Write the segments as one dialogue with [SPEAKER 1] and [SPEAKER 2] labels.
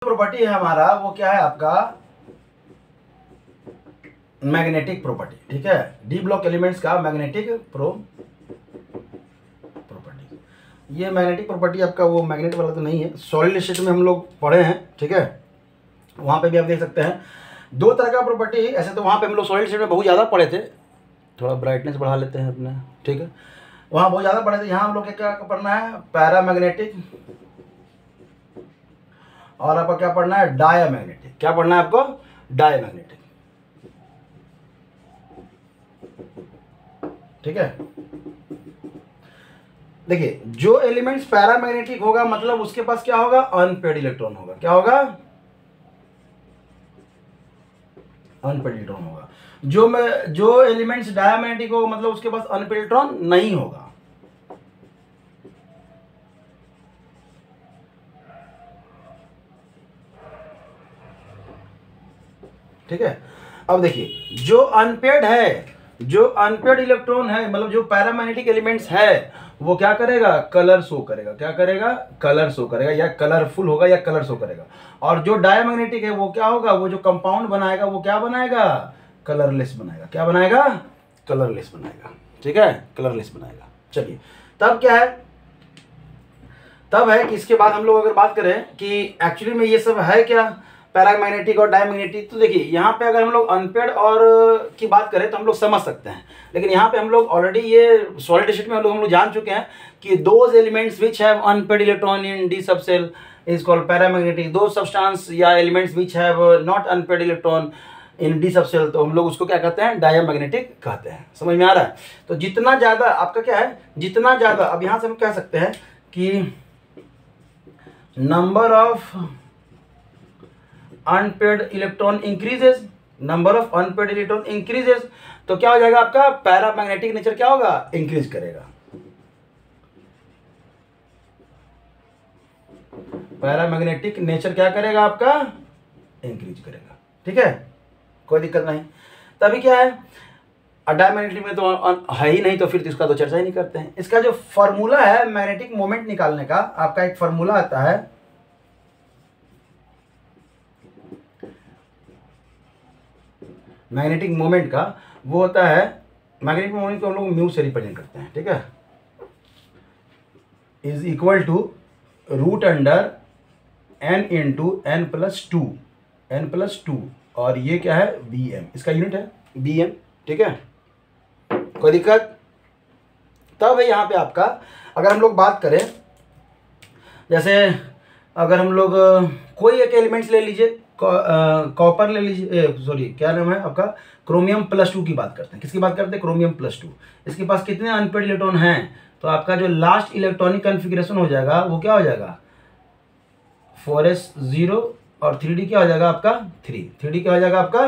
[SPEAKER 1] Property है हमारा वो क्या है आपका मैग्नेटिक प्रॉपर्टी। ठीक है, डी ब्लॉक एलिमेंट्स का मैग्नेटिक प्रॉपर्टी। ये मैग्नेटिक प्रॉपर्टी आपका वो मैग्नेट वाला तो नहीं है, सॉलिड स्टेट में हम लोग पढ़े हैं। ठीक है, वहाँ पे भी आप देख सकते हैं दो तरह का प्रॉपर्टी। ऐसे तो वहाँ पे हम लोग सॉलिड स्टेट में बहुत ज़्यादा पढ़े थे, थोड़ा ब्राइटनेस बढ़ा लेते हैं अपने। ठीक है, वहाँ बहुत ज़्यादा पढ़े थे। यहाँ हम लोग क्या पढ़ना है, पैरामैग्नेटिक, और आपको क्या पढ़ना है, डायामैग्नेटिक। क्या पढ़ना है आपको, डायामैग्नेटिक। ठीक है, देखिए जो एलिमेंट्स पैरामैग्नेटिक होगा मतलब उसके पास क्या होगा, अनपेड इलेक्ट्रॉन होगा। क्या होगा, अनपेड इलेक्ट्रॉन होगा। जो एलिमेंट्स डायामैग्नेटिक होगा मतलब उसके पास अनपेड इलेक्ट्रॉन नहीं होगा। ठीक है, अब देखिए जो अनपेड इलेक्ट्रॉन है मतलब जो पैरामैग्नेटिक एलिमेंट्स है वो क्या करेगा, कलर शो करेगा। क्या करेगा, कलर शो करेगा, या कलरफुल होगा या कलर शो करेगा। और जो डायामैग्नेटिक है वो क्या होगा, वो जो कंपाउंड बनाएगा वो क्या बनाएगा, कलरलेस बनाएगा। क्या बनाएगा, कलरलेस बनाएगा। ठीक है, कलरलेस बनाएगा। चलिए तब क्या है, तब है कि इसके बाद हम लोग अगर बात करें कि एक्चुअली में ये सब है क्या, पैरामैग्नेटिक और डायमैग्नेटिक। तो देखिए यहाँ पे अगर हम लोग अनपेड और की बात करें तो हम लोग समझ सकते हैं, लेकिन यहाँ पे हम लोग ऑलरेडी ये सॉलिड स्टेट में हम लोग जान चुके हैं कि those elements which have unpaired electron in D सब सेल इज कॉल्ड पैरामैग्नेटिक। दो सब्सटेंस या elements which have not unpaired electron in D सब सेल, तो हम लोग उसको क्या कहते हैं, डायमैग्नेटिक कहते हैं। समझ में आ रहा है। तो जितना ज़्यादा आपका क्या है, जितना ज़्यादा, अब यहाँ से हम कह सकते हैं कि number of unpaired electron increases, number of unpaired electron increases, तो क्या हो जाएगा आपका पैरामैग्नेटिक नेचर क्या होगा, इंक्रीज करेगा। पैरामैग्नेटिक नेचर क्या करेगा आपका, इंक्रीज करेगा। ठीक है, कोई दिक्कत नहीं। तभी क्या है, डायमैग्नेटिक में तो है ही नहीं, तो फिर इसका तो चर्चा ही नहीं करते हैं। इसका जो फॉर्मूला है मैग्नेटिक मोमेंट निकालने का, आपका एक फॉर्मूला आता है, मैग्नेटिक मोमेंट का, वो होता है, मैग्नेटिक मोमेंट को हम लोग म्यू से रिप्रेजेंट करते हैं। ठीक है, is equal to root under n into n plus two, और ये क्या है, बी एम, इसका यूनिट है बी एम। ठीक है, कोई दिक्कत। तब है यहाँ पे आपका, अगर हम लोग बात करें, जैसे अगर हम लोग कोई एक एलिमेंट्स ले लीजिए, कॉपर ले लीजिए, सॉरी क्या नाम है आपका, क्रोमियम प्लस 2 की बात करते हैं। किसकी बात करते हैं, क्रोमियम प्लस 2। इसके पास कितने अनपेड इलेक्ट्रॉन हैं, तो आपका जो लास्ट इलेक्ट्रॉनिक कन्फिग्रेशन हो जाएगा वो क्या हो जाएगा, 4s0, और 3d क्या हो जाएगा आपका 3d क्या हो जाएगा आपका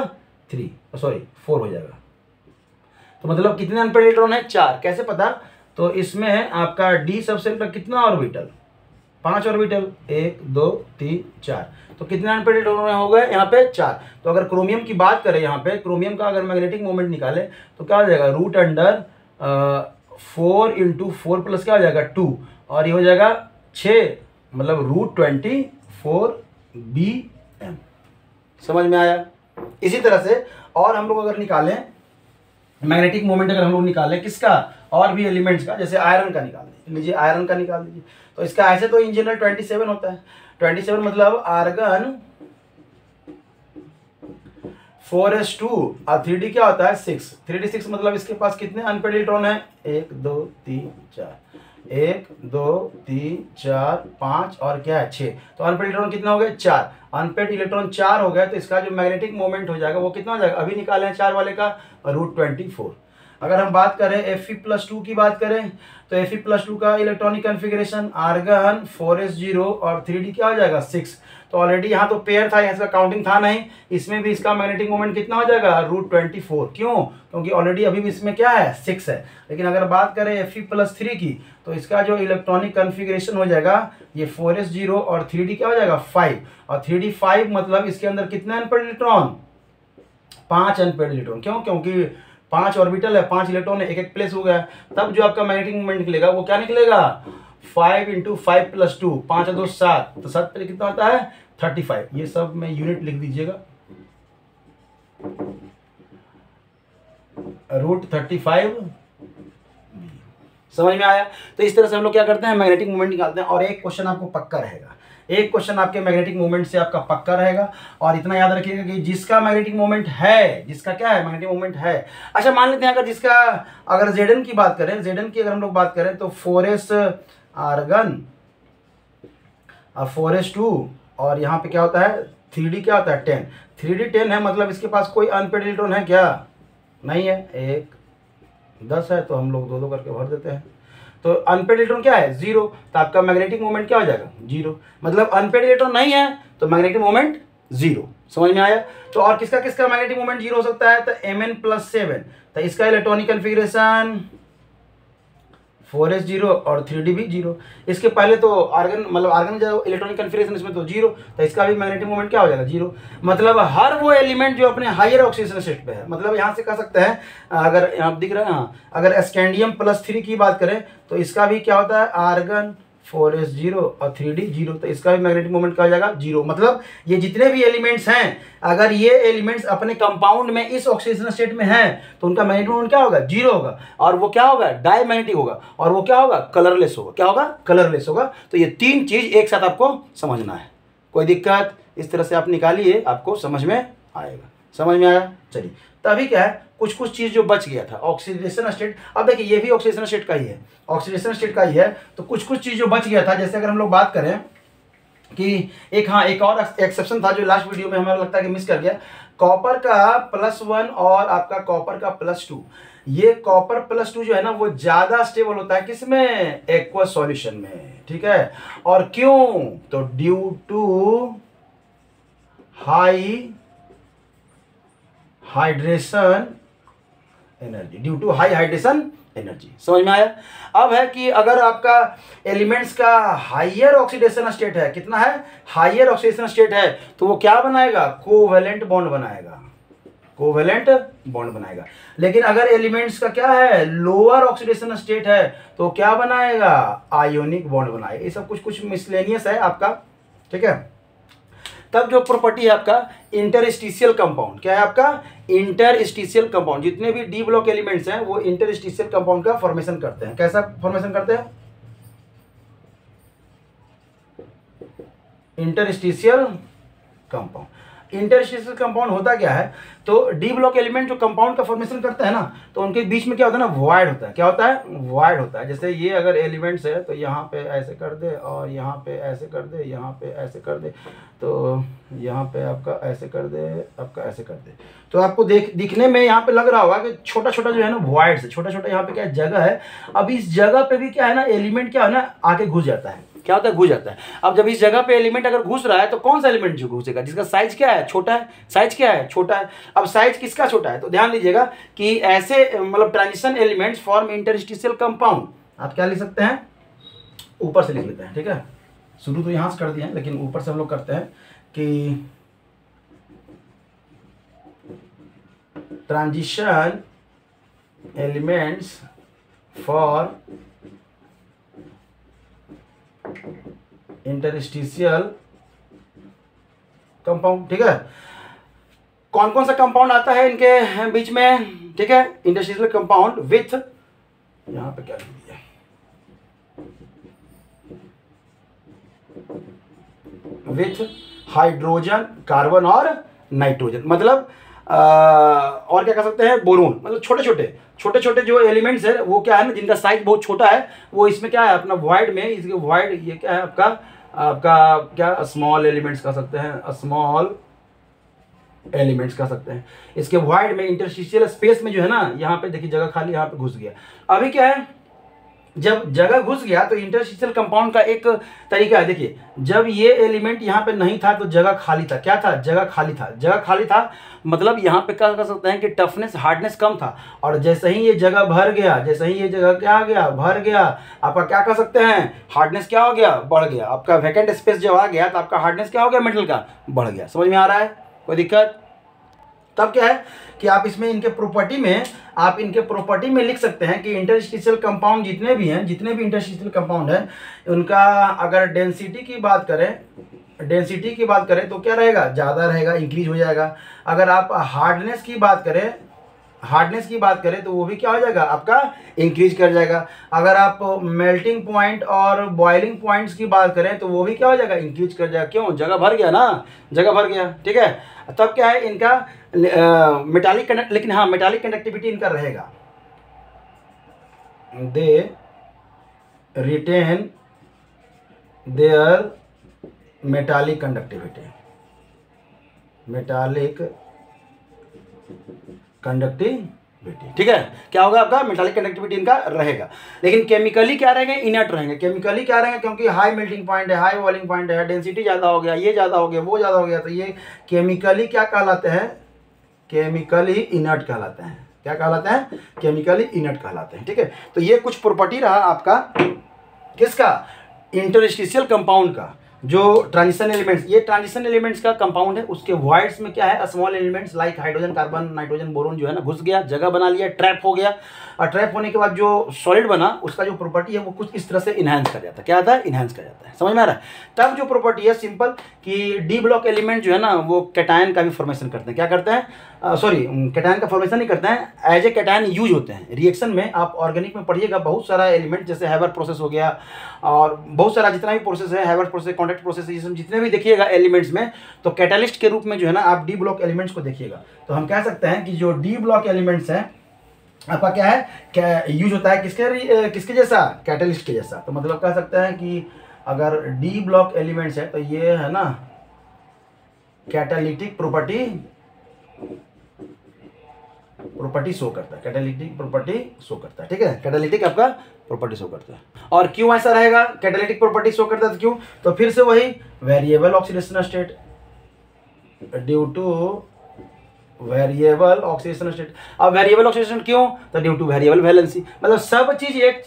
[SPEAKER 1] 4 हो जाएगा। तो मतलब कितने अनपेड इलेक्ट्रॉन है, 4। कैसे पता, तो इसमें आपका डी सबसेल का कितना ऑर्बिटल, 5 ऑर्बिटल, 1 2 3 4, तो कितने अनपेड इलेक्ट्रॉन हो गए यहाँ पे, 4। तो अगर क्रोमियम की बात करें, यहाँ पे क्रोमियम का अगर मैग्नेटिक मोमेंट निकाले तो क्या हो जाएगा, रूट अंडर 4 इंटू 4 प्लस क्या हो जाएगा 2, और ये हो जाएगा 6, मतलब √24 BM। समझ में आया। इसी तरह से और हम लोग अगर निकालें मैग्नेटिक मोमेंट, अगर हम लोग निकालें किसका, और भी एलिमेंट्स का, जैसे आयरन का निकाल लीजिए, आयरन का निकाल दीजिए, तो इसका ऐसे तो इन जनरल 27 होता है। 27 मतलब आर्गन 4s2, और 3d क्या होता है 6। 3d 6 मतलब इसके पास कितने अनपेड इलेक्ट्रॉन है, 1 2 3 4, 1 2 3 4 5, और क्या है 6। तो अनपेड इलेक्ट्रॉन कितना हो गए, 4। अनपेड इलेक्ट्रॉन 4 हो गए, तो इसका जो मैग्नेटिक मोमेंट हो जाएगा वो कितना हो जाएगा, अभी निकाले हैं 4 वाले का, √24। अगर हम बात करें Fe+2 की बात करें, तो Fe+2 का इलेक्ट्रॉनिक कन्फिग्रेशन आर्गन 4s0 और 3d क्या हो जाएगा 6। तो ऑलरेडी यहाँ तो पेयर था, यहाँ इसका काउंटिंग था नहीं, इसमें भी इसका मैग्नेटिक मोमेंट कितना हो जाएगा, √24। क्यों, क्योंकि ऑलरेडी अभी भी इसमें क्या है 6 है। लेकिन अगर बात करें Fe+3 की, तो इसका जो इलेक्ट्रॉनिक कन्फिग्रेशन हो जाएगा, ये 4s0 और 3d क्या हो जाएगा 5, और 3d 5 मतलब इसके अंदर कितने अनपेड इलेक्ट्रॉन, 5 अनपेड इलेक्ट्रॉन। क्यों, क्योंकि 5 ऑर्बिटल है, 5 इलेक्ट्रॉन है, एक प्लेस हो गया। तब जो आपका मैग्नेटिक मोमेंट निकलेगा वो क्या निकलेगा, 5 इंटू 5 प्लस 2, 5 2 7, तो 7 पे कितना आता है 35, ये सब में यूनिट लिख दीजिएगा, √35। समझ में आया? तो इस तरह से हम लोग क्या करते हैं, मैग्नेटिक मोमेंट निकालते हैं। और एक क्वेश्चन आपको पक्का रहेगा, एक क्वेश्चन आपके मैग्नेटिक मोमेंट से आपका पक्का रहेगा। और इतना याद रखिएगा कि जिसका मैग्नेटिक मोमेंट है, जिसका क्या है, मैग्नेटिक मोमेंट है। अच्छा मान लेते हैं अगर जिसका, अगर Zn की बात करें, Zn की अगर हम लोग बात करें तो 4s आर्गन और 4s2, और यहाँ पे क्या होता है 3d, क्या होता है 10, 3d 10 है, मतलब इसके पास कोई अनपेड इलेक्ट्रॉन है क्या, नहीं है। 1 10 है तो हम लोग 2 2 करके भर देते हैं। तो अनपेड इलेक्ट्रॉन क्या है 0, तो आपका मैग्नेटिक मोमेंट क्या हो जाएगा 0, मतलब अनपेड इलेक्ट्रॉन नहीं है तो मैग्नेटिक मोमेंट 0। समझ में आया? तो और किसका किसका मैग्नेटिक मोमेंट 0 हो सकता है, तो Mn+7, तो इसका इलेक्ट्रॉनिक कन्फिग्रेशन 4s 0 और 3d भी 0। इसके पहले तो आर्गन, मतलब आर्गन जो इलेक्ट्रॉनिक कन्फिग्रेशन इसमें तो 0, तो इसका भी मैग्नेटिक मोमेंट क्या हो जाएगा 0। मतलब हर वो एलिमेंट जो अपने हायर ऑक्सीडेशन स्टेट पे है, मतलब यहाँ से कह सकते हैं, अगर यहाँ दिख रहा है, हाँ, अगर स्कैंडियम+3 की बात करें तो इसका भी क्या होता है, आर्गन 4s 0 और 3d 0, तो इसका भी मैग्नेटिक मोमेंट क्या हो जाएगा 0। मतलब ये जितने भी एलिमेंट्स हैं, अगर ये एलिमेंट्स अपने कंपाउंड में इस ऑक्सीडेशन स्टेट में हैं तो उनका मैग्नेटिक मोमेंट क्या होगा 0 होगा, और वो क्या होगा डायमैग्नेटिक होगा, और वो क्या होगा कलरलेस होगा। क्या होगा, कलरलेस होगा। तो ये 3 चीज एक साथ आपको समझना है। कोई दिक्कत, इस तरह से आप निकालिए, आपको समझ में आएगा। समझ में आया? चलिए, तभी क्या है, कुछ कुछ चीज जो बच गया था ऑक्सीडेशन स्टेट, अब देखिए ये भी ऑक्सीडेशन स्टेट का ही है, ऑक्सीडेशन स्टेट का ही है, तो कुछ कुछ चीज जो बच गया था, जैसे अगर हम लोग बात करें कि एक, हाँ, एक और एक्सेप्शन था जो लास्ट वीडियो में हमें लगता है कि मिस कर गया, कॉपर का +1 और आपका कॉपर का +2। ये कॉपर +2 जो है ना वो ज्यादा स्टेबल होता है किसमें, एक्वस सॉल्यूशन में, ठीक है। और क्यों, तो due to high hydration energy, due to high hydration energy. समझ में आया? अब है कि अगर आपका एलिमेंट्स का हायर ऑक्सीडेशन स्टेट है, कितना है, हायर ऑक्सीडेशन स्टेट है, तो वो क्या बनाएगा, कोवेलेंट बॉन्ड बनाएगा, कोवेलेंट बॉन्ड बनाएगा। लेकिन अगर एलिमेंट्स का क्या है, लोअर ऑक्सीडेशन स्टेट है, तो क्या बनाएगा, आयोनिक बॉन्ड बनाएगा। ये सब कुछ कुछ मिसलेनियस है आपका, ठीक है। तब जो प्रॉपर्टी है आपका इंटरस्टिशियल कंपाउंड, क्या है आपका इंटरस्टिशियल कंपाउंड, जितने भी डी ब्लॉक एलिमेंट्स हैं वो इंटरस्टिशियल कंपाउंड का फॉर्मेशन करते हैं। कैसा फॉर्मेशन करते हैं, इंटरस्टिशियल कंपाउंड। इंटरस्टिशियल कंपाउंड होता क्या है, तो डी ब्लॉक एलिमेंट जो कंपाउंड का फॉर्मेशन करता है ना, तो उनके बीच में क्या होता है ना, वॉइड होता है। क्या होता है, वॉइड होता है। जैसे ये अगर एलिमेंट्स है तो यहाँ पे ऐसे कर दे, और यहाँ पे ऐसे कर दे, यहाँ पे ऐसे कर दे, तो यहाँ पे आपका ऐसे कर दे, आपका ऐसे कर दे, तो आपको दिखने में यहाँ पे लग रहा होगा कि छोटा छोटा जो है ना वॉइड से, छोटा छोटा यहाँ पे क्या जगह है। अब इस जगह पे भी क्या है ना, एलिमेंट क्या है ना आके घुस जाता है। क्या होता है, घुस जाता है। अब जब इस जगह पे एलिमेंट अगर घुस रहा है तो कौन सा एलिमेंट जो घुसेगा, जिसका साइज क्या है, छोटा है, साइज क्या है, छोटा है। अब साइज किसका छोटा है, तो ध्यान दीजिएगा कि ऐसे मतलब transition elements form interstitial compound. आप क्या लिख सकते हैं, ऊपर से लिख लेते हैं, ठीक है। शुरू तो यहां से कर दिए हैं, लेकिन ऊपर से हम लोग करते हैं कि transition elements for interstitial compound, ठीक है। कौन कौन सा कंपाउंड आता है इनके बीच में, ठीक है, इंटरस्टिशियल कंपाउंड विथ, यहां पे क्या लिख दिया, विथ हाइड्रोजन, कार्बन और नाइट्रोजन। मतलब और क्या कह सकते हैं, बोरोन। मतलब छोटे छोटे जो एलिमेंट्स है वो क्या है ना, जिनका साइज बहुत छोटा है, वो इसमें क्या है अपना वॉइड में, इसके वॉइड ये क्या है आपका क्या स्मॉल एलिमेंट्स कह सकते हैं, स्मॉल एलिमेंट्स कह सकते हैं। इसके वॉइड में इंटरस्टिशियल स्पेस में जो है ना, यहाँ पे देखिए जगह खाली, यहाँ पे घुस गया। अभी क्या है, जब जगह घुस गया तो इंटरस्टिशियल कंपाउंड का एक तरीका है। देखिए जब ये एलिमेंट यहाँ पे नहीं था तो जगह खाली था। क्या था, जगह खाली था। जगह खाली था मतलब यहाँ पे क्या कर सकते हैं कि टफनेस, हार्डनेस कम था। और जैसे ही ये जगह भर गया, जैसे ही ये जगह क्या आ गया, भर गया, आपका क्या कर सकते हैं, हार्डनेस क्या हो गया, बढ़ गया। आपका वैकेंट स्पेस जब आ गया तो आपका हार्डनेस क्या हो गया, मेटल का बढ़ गया। समझ में आ रहा है, कोई दिक्कत, तब क्या है कि आप इसमें इनके प्रॉपर्टी में लिख सकते हैं कि इंटरस्टिशियल कंपाउंड जितने भी इंटरस्टिशियल कंपाउंड हैं उनका अगर डेंसिटी की बात करें तो क्या रहेगा, ज़्यादा रहेगा, इंक्रीज हो जाएगा। अगर आप हार्डनेस की बात करें तो वो भी क्या हो जाएगा, आपका इंक्रीज कर जाएगा। अगर आप मेल्टिंग पॉइंट और बॉइलिंग पॉइंट्स की बात करें तो वो भी क्या हो जाएगा, इंक्रीज कर जाएगा। क्यों, जगह भर गया। ठीक है, तब क्या है इनका मेटालिक कंडक्टिविटी इनका रहेगा, they retain their metallic conductivity. ठीक है, क्या होगा आपका मेटालिक कंडक्टिविटी इनका रहेगा। लेकिन केमिकली क्या रहेंगे, इनर्ट रहेंगे। क्योंकि हाई मेल्टिंग पॉइंट है, हाई बॉइलिंग पॉइंट है, डेंसिटी ज़्यादा हो गया, ये ज़्यादा हो गया, वो ज़्यादा हो गया, तो ये केमिकली क्या कहलाते हैं, केमिकली इनर्ट कहलाते हैं। क्या कहलाते हैं, केमिकली इनर्ट कहलाते हैं। ठीक है, तो ये कुछ प्रॉपर्टी रहा आपका किसका, इंटरस्टिशियल कंपाउंड का। जो ट्रांजिशन एलिमेंट्स, ये ट्रांजिशन एलिमेंट्स का कंपाउंड है, उसके वॉइड्स में क्या है, small elements like hydrogen, carbon, nitrogen, boron जो है ना घुस गया, जगह बना लिया, ट्रैप हो गया, और ट्रैप होने के बाद जो सॉलिड बना उसका जो प्रॉपर्टी है वो कुछ इस तरह से इनहेंस कर जाता है। क्या आता है, इनहेंस कर जाता है। समझ में आ रहा है। तब जो प्रॉपर्टी है सिंपल कि डी ब्लॉक एलिमेंट जो है ना वो कैटायन का भी फॉर्मेशन करते हैं। क्या करते हैं, कैटायन का फॉर्मेशन नहीं करते हैं, एज ए कैटायन यूज होते हैं रिएक्शन में। आप ऑर्गेनिक में पढ़िएगा, बहुत सारा एलिमेंट जैसे हैबर प्रोसेस हो गया और बहुत सारा जितना भी प्रोसेस है, हैबर प्रोसेस, कॉन्टैक्ट प्रोसेस, जितने भी देखिएगा एलिमेंट्स में, तो कैटालिस्ट के रूप में जो है ना आप डी ब्लॉक एलिमेंट्स को देखिएगा। तो हम कह सकते हैं कि जो डी ब्लॉक एलिमेंट्स हैं आपका क्या है, क्या यूज होता है किसके जैसा, कैटालिस्ट के जैसा। तो मतलब कह सकते हैं कि अगर डी ब्लॉक एलिमेंट्स है तो ये है ना कैटालिटिक प्रॉपर्टी शो करता है, कैटालिटिक प्रॉपर्टी शो करता है। ठीक है, कैटालिटिक आपका प्रॉपर्टी शो करता है। और क्यों ऐसा रहेगा, कैटालिटिक प्रॉपर्टी शो करता है तो क्यों, तो फिर से वही variable oxidation state, due two variable oxidation state. अब वेरिएबल ऑक्सीडेशन क्यों, तो ड्यू टू वेरिएबल वैलेंसी। मतलब सब चीज एक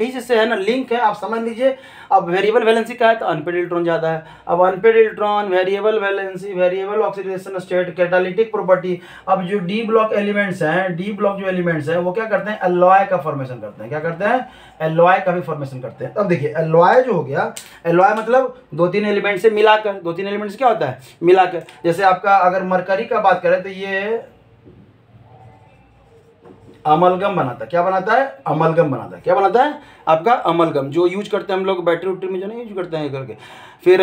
[SPEAKER 1] ही चीज से है ना, लिंक है, आप समझ लीजिए। अब वेरिएबल वैलेंसी का है तो अनपेड इलेक्ट्रॉन ज्यादा है। अब unpaired electron, variable valency, variable oxidation state, catalytic property. अब जो डी ब्लॉक एलिमेंट्स हैं, डी ब्लॉक जो एलिमेंट्स हैं वो क्या करते हैं, एलॉय का फॉर्मेशन करते हैं। क्या करते हैं, एलॉय का भी फॉर्मेशन करते हैं। अब देखिए एलॉय जो हो गया, एलॉय मतलब दो तीन एलिमेंट से मिलाकर, दो तीन एलिमेंट से क्या होता है, मिलाकर। जैसे आपका अगर मरकरी का बात करें तो ये अमलगम बनाता है। क्या बनाता है, अमलगम बनाता है। क्या बनाता है आपका, अमलगम, जो यूज करते हैं हम लोग बैटरी उटरी में, जो नहीं यूज करते हैं करके। फिर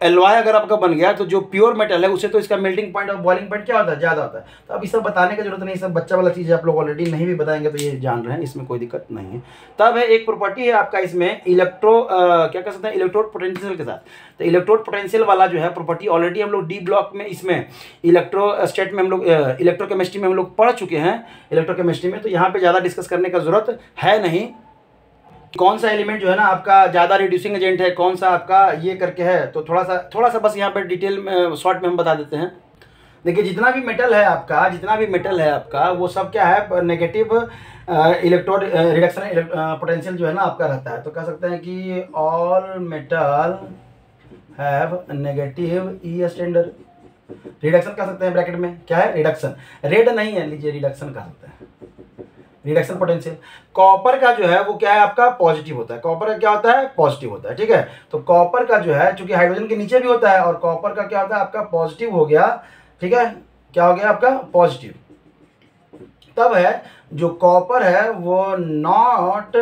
[SPEAKER 1] एलॉय अगर आपका बन गया तो जो प्योर मेटल है उसे तो इसका मेल्टिंग पॉइंट और बॉइलिंग पॉइंट क्या होता है, ज़्यादा होता है। तो अब ये सब बताने की जरूरत नहीं, सब बच्चा वाला चीज़ है, आप लोग ऑलरेडी नहीं भी बताएंगे तो ये जान रहे हैं, इसमें कोई दिक्कत नहीं है। तब है एक प्रॉपर्टी है आपका इसमें क्या कर सकते हैं, इलेक्ट्रोड पोटेंशियल के साथ। तो इलेक्ट्रोड पोटेंशियल वाला जो है प्रॉपर्टी ऑलरेडी हम लोग डी ब्लॉक में, इसमें इलेक्ट्रोस्टेट में हम लोग, इलेक्ट्रोकेमिस्ट्री में हम लोग पढ़ चुके हैं, इलेक्ट्रोकेमिस्ट्री में। तो यहाँ पे ज़्यादा डिस्कस करने का जरूरत है नहीं। कौन सा एलिमेंट जो है ना आपका ज़्यादा रिड्यूसिंग एजेंट है, कौन सा आपका ये करके है, तो थोड़ा सा बस यहाँ पर डिटेल में शॉर्ट में हम बता देते हैं। देखिए जितना भी मेटल है आपका वो सब क्या है, नेगेटिव इलेक्ट्रोड रिडक्शन पोटेंशियल जो है ना आपका रहता है। तो कह सकते हैं कि all metal have negative E standard. Reduction कह सकते हैं ब्रैकेट में, क्या है, रिडक्शन, रेड नहीं है, लीजिए रिडक्शन कह सकते हैं, रिडक्शन पोटेंशियल। कॉपर का जो है वो क्या है आपका, पॉजिटिव होता है। कॉपर का क्या होता है, पॉजिटिव होता है। ठीक है, तो कॉपर का जो है चूंकि हाइड्रोजन के नीचे भी होता है, और कॉपर का क्या होता है आपका, पॉजिटिव हो गया। ठीक है, क्या हो गया आपका, पॉजिटिव। तब है जो कॉपर है वो not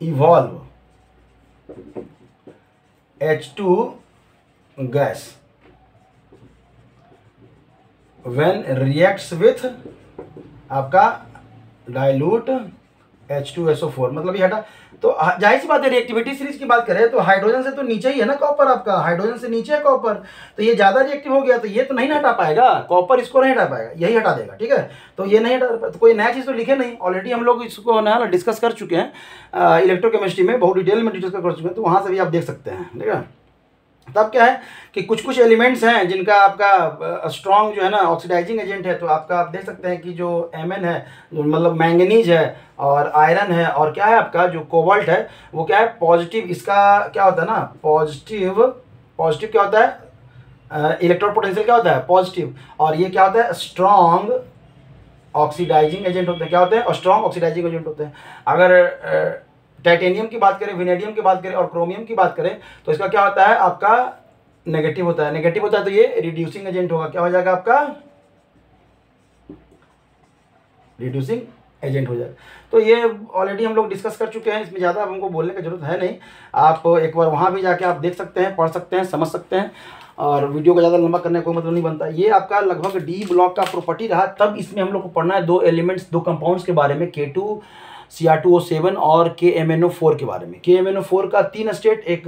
[SPEAKER 1] evolve H2 gas when reacts with आपका डाइल्यूट H2SO4। मतलब ये हटा, तो जाहिर सी बात है रिएक्टिविटी सीरीज की बात करें तो हाइड्रोजन से तो नीचे ही है ना कॉपर, आपका हाइड्रोजन से नीचे है कॉपर, तो ये ज़्यादा रिएक्टिव हो गया तो ये तो नहीं हटा पाएगा, कॉपर इसको नहीं हटा पाएगा, यही हटा देगा। ठीक है, तो ये नहीं हटा, तो कोई नया चीज़ तो लिखे नहीं, ऑलरेडी हम लोग इसको ना डिस्कस कर चुके हैं इलेक्ट्रोकेमिस्ट्री में, बहुत डिटेल में डिस्कस कर चुके हैं, तो वहाँ से भी आप देख सकते हैं। ठीक है, तब क्या है कि कुछ एलिमेंट्स हैं जिनका आपका स्ट्रॉन्ग जो है ना ऑक्सीडाइजिंग एजेंट है। तो आपका आप देख सकते हैं कि जो Mn है, जो मतलब मैंगनीज है और आयरन है, और क्या है आपका जो कोबाल्ट है वो क्या है, पॉजिटिव। इसका क्या होता है ना, पॉजिटिव क्या होता है, इलेक्ट्रोड पोटेंशियल क्या होता है, पॉजिटिव, और ये क्या होता है, स्ट्रॉन्ग ऑक्सीडाइजिंग एजेंट होते हैं। क्या होते हैं, और स्ट्रॉन्ग ऑक्सीडाइजिंग एजेंट होते हैं। अगर टाइटेनियम की बात करें, वेनेडियम की बात करें और क्रोमियम की बात करें तो इसका क्या होता है, आपका नेगेटिव होता है। नेगेटिव होता है तो ये रिड्यूसिंग एजेंट होगा। क्या हो जाएगा आपका, रिड्यूसिंग एजेंट हो जाएगा। तो ये ऑलरेडी हम लोग डिस्कस कर चुके हैं, इसमें ज़्यादा हमको बोलने की जरूरत है नहीं। आप एक बार वहाँ भी जाके आप देख सकते हैं, पढ़ सकते हैं, समझ सकते हैं, और वीडियो को ज़्यादा लंबा करने का कोई मतलब नहीं बनता। ये आपका लगभग डी ब्लॉक का प्रॉपर्टी रहा। तब इसमें हम लोग को पढ़ना है 2 एलिमेंट्स, 2 कंपाउंड्स के बारे में, K2Cr2O7 और KMnO4 के बारे में। KMnO4 का 3 स्टेट, एक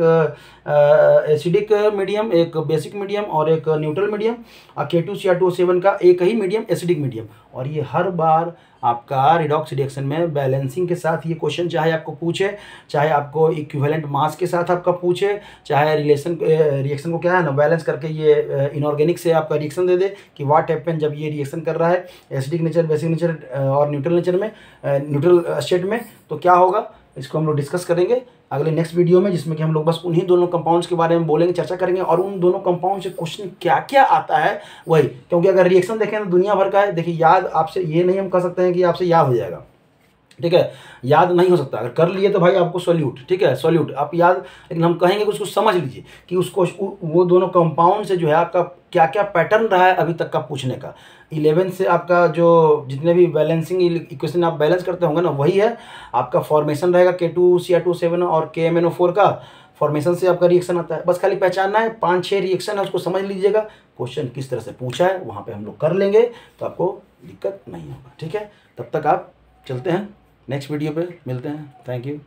[SPEAKER 1] एसिडिक मीडियम, एक बेसिक मीडियम और एक न्यूट्रल मीडियम। और K2Cr2O7 का एक ही मीडियम, एसिडिक मीडियम। और ये हर बार आपका रिडॉक्स रिएक्शन में बैलेंसिंग के साथ ये क्वेश्चन चाहे आपको पूछे, चाहे आपको इक्विवेलेंट मास के साथ आपका पूछे, चाहे रिएक्शन को क्या है ना बैलेंस करके ये इनऑर्गेनिक से आपका रिएक्शन दे दे कि व्हाट हैपन जब ये रिएक्शन कर रहा है एसिडिक नेचर, बेसिक नेचर और न्यूट्रल नेचर में, न्यूट्रल स्टेट में, तो क्या होगा, इसको हम लोग डिस्कस करेंगे अगले नेक्स्ट वीडियो में, जिसमें कि हम लोग बस उन्हीं दोनों कंपाउंड्स के बारे में बोलेंगे, चर्चा करेंगे, और उन दोनों कंपाउंड से क्वेश्चन क्या क्या आता है वही। क्योंकि अगर रिएक्शन देखें तो दुनिया भर का है। देखिए, याद आपसे ये नहीं हम कह सकते हैं कि आपसे याद हो जाएगा, ठीक है, याद नहीं हो सकता। अगर कर लिए तो भाई आपको सॉल्यूट, ठीक है, सॉल्यूट आप याद, लेकिन हम कहेंगे कि उसको समझ लीजिए कि उसको वो दोनों कंपाउंड से जो है आपका क्या क्या पैटर्न रहा है अभी तक का पूछने का। 11 से आपका जो जितने भी बैलेंसिंग इक्वेशन आप बैलेंस करते होंगे ना, वही है आपका फॉर्मेशन रहेगा। K2Cr2O7 और KMnO4 का फॉर्मेशन से आपका रिएक्शन आता है। बस खाली पहचानना है, 5-6 रिएक्शन है, उसको समझ लीजिएगा। क्वेश्चन किस तरह से पूछा है वहाँ पे हम लोग कर लेंगे, तो आपको दिक्कत नहीं होगा, ठीक है। तब तक आप चलते हैं, नेक्स्ट वीडियो पे मिलते हैं। Thank you.